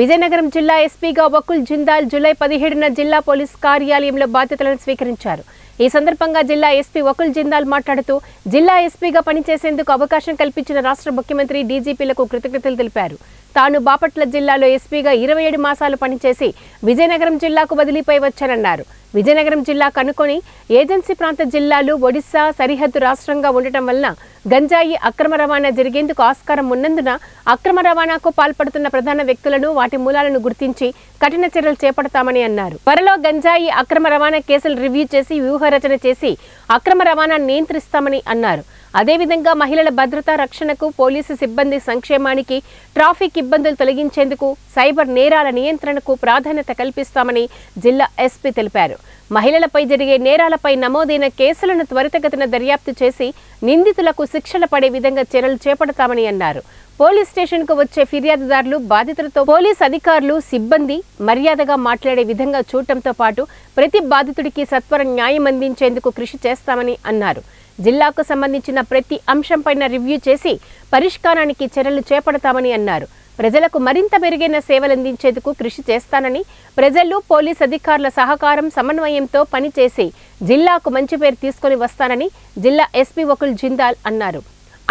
విజయనగరం జిల్లా ఎస్పీగా వకుల్ జిందాల్ జూలై 17న జిల్లా పోలీస్ కార్యాలయంలో బాధ్యతలను స్వీకరించారు. ఈ సందర్భంగా జిల్లా ఎస్పీ వకుల్ జిందాల్ మాట్లాడుతూ జిల్లా ఎస్పీగా పనిచేసేందుకు అవకాశం కల్పించిన రాష్ట్ర ముఖ్యమంత్రి డీజీపీలకు కృతజ్ఞతలు తెలిపారు. తాను బాపట్ల జిల్లాలో ఎస్పీగా 27 మాసాలు పనిచేసి విజయనగరం జిల్లాకు బదిలీపై వచ్చానన్నారు. విజయనగరం జిల్లా కనుకొని ఏజెన్సీ ప్రాంత జిల్లాలు ఒడిశా సరిహద్దు రాష్ట్రంగా ఉండటం వలన గంజాయి అక్రమ రవాణా జరిగేందుకు ఆస్కారం ఉన్నందున అక్రమ రవాణాకు పాల్పడుతున్న ప్రధాన వ్యక్తులను వాటి మూలాలను గుర్తించి కఠిన చర్యలు చేపడతామని అన్నారు. త్వరలో గంజాయి అక్రమ రవాణా కేసులు రివ్యూ చేసి వ్యూహరచన చేసి అక్రమ రవాణా నియంత్రిస్తామని అన్నారు. అదేవిధంగా మహిళల భద్రత రక్షణకు, పోలీసు సిబ్బంది సంక్షేమానికి, ట్రాఫిక్ ఇబ్బందులు తొలగించేందుకు, సైబర్ నేరాల నియంత్రణకు ప్రాధాన్యత కల్పిస్తామని జిల్లా ఎస్పీ తెలిపారు. మహిళలపై జరిగే నేరాలపై నమోదైన కేసులను త్వరితగతిన దర్యాప్తు చేసి నిందితులకు శిక్షలు పడే విధంగా చర్యలు చేపడతామని అన్నారు. పోలీస్ స్టేషన్కు వచ్చే ఫిర్యాదుదారులు బాధితులతో పోలీస్ అధికారులు సిబ్బంది మర్యాదగా మాట్లాడే విధంగా చూడటంతో పాటు ప్రతి బాధితుడికి సత్వర న్యాయం అందించేందుకు కృషి చేస్తామని అన్నారు. జిల్లాకు సంబంధించిన ప్రతి అంశంపైన రివ్యూ చేసి పరిష్కారానికి చర్యలు చేపడతామని అన్నారు. ప్రజలకు మరింత మెరుగైన సేవలందించేందుకు కృషి చేస్తానని, ప్రజలు పోలీస్ అధికారుల సహకారం సమన్వయంతో పనిచేసి జిల్లాకు మంచి పేరు తీసుకుని వస్తానని జిల్లా ఎస్పీ వకుల్ జిందాల్ అన్నారు.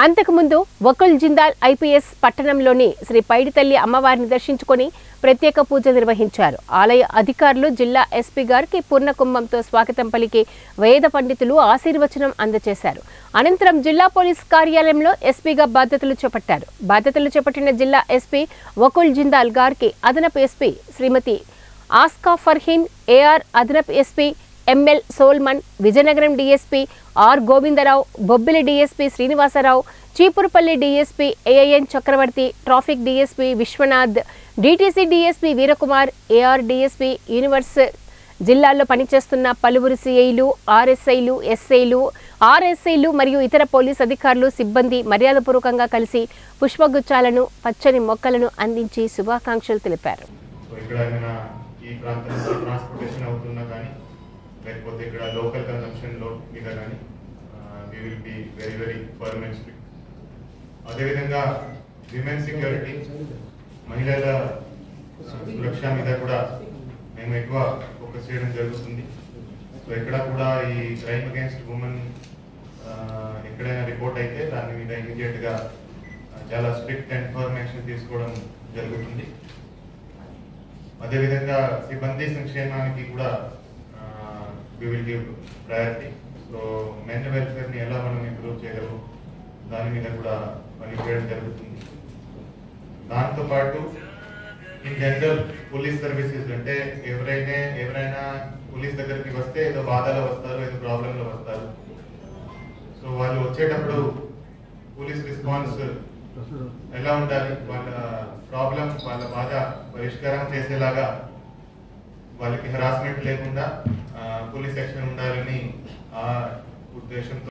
అంతకుముందు వకుల్ జిందాల్ ఐపీఎస్ పట్టణంలోని శ్రీ పైడితల్లి అమ్మవారిని దర్శించుకుని ప్రత్యేక పూజ నిర్వహించారు. ఆలయ అధికారులు జిల్లా ఎస్పీ గారికి పూర్ణకుంభంతో స్వాగతం పలికి వేద పండితులు ఆశీర్వచనం అందజేశారు. అనంతరం జిల్లా పోలీస్ కార్యాలయంలో ఎస్పీగా బాధ్యతలు చేపట్టారు. బాధ్యతలు చేపట్టిన జిల్లా ఎస్పీ వకుల్ జిందాల్ గారికి అదనపు ఎస్పీ శ్రీమతి ఆస్కా ఫర్హీన్, ఏఆర్ అదనపు SP ML Solomon, Vizianagaram DSP R Govindarao, Bobbili DSP Srinivasarao, Cheepurupalli DSP AIN Chakravarthi, traffic DSP Vishwanath, DTC DSP Veerakumar, AR DSP యూనివర్స్, జిల్లాల్లో పనిచేస్తున్న పలువురు సిఐలు, ఆర్ఎస్ఐలు, ఎస్ఐలు, ఆర్ఎస్ఐలు మరియు ఇతర పోలీస్ అధికారులు సిబ్బంది మర్యాదపూర్వకంగా కలిసి పుష్పగుచ్చాలను, పచ్చని మొక్కలను అందించి శుభాకాంక్షలు తెలిపారు. లేకపోతే ఇక్కడ లోకల్ కన్సంప్షన్లో మీద కానీ we will be very very firm and strict. అదేవిధంగా విమెన్ సెక్యూరిటీ, మహిళల సురక్ష మీద కూడా మేము ఎక్కువ ఫోకస్ చేయడం జరుగుతుంది. సో ఎక్కడ కూడా ఈ క్రైమ్ అగేన్స్ట్ ఉమెన్ ఎక్కడైనా రిపోర్ట్ అయితే దాని మీద ఇమీడియట్గా చాలా స్ట్రిక్ట్ అండ్ ఫర్మ్ యాక్షన్ తీసుకోవడం జరుగుతుంది. అదేవిధంగా సిబ్బంది సంక్షేమానికి కూడా we will give priority. So men welfare ni ela manam improve cheyalevu dani meeda kuda pani cheyadam jarugutundi. దాంతో పాటు ఇన్ జనరల్ పోలీస్ సర్వీసెస్ అంటే ఎవరైనా పోలీస్ దగ్గరికి వస్తే ఏదో బాధలో వస్తారు, ఏదో ప్రాబ్లంలో వస్తారు. సో వాళ్ళు వచ్చేటప్పుడు పోలీస్ రెస్పాన్స్ ఎలా ఉండాలి, వాళ్ళ ప్రాబ్లం వాళ్ళ బాధ పరిష్కారం చేసేలాగా వాళ్ళకి హెరాస్మెంట్ లేకుండా పోలీస్ యాక్షన్ ఉండాలని ఆ ఉద్దేశంతో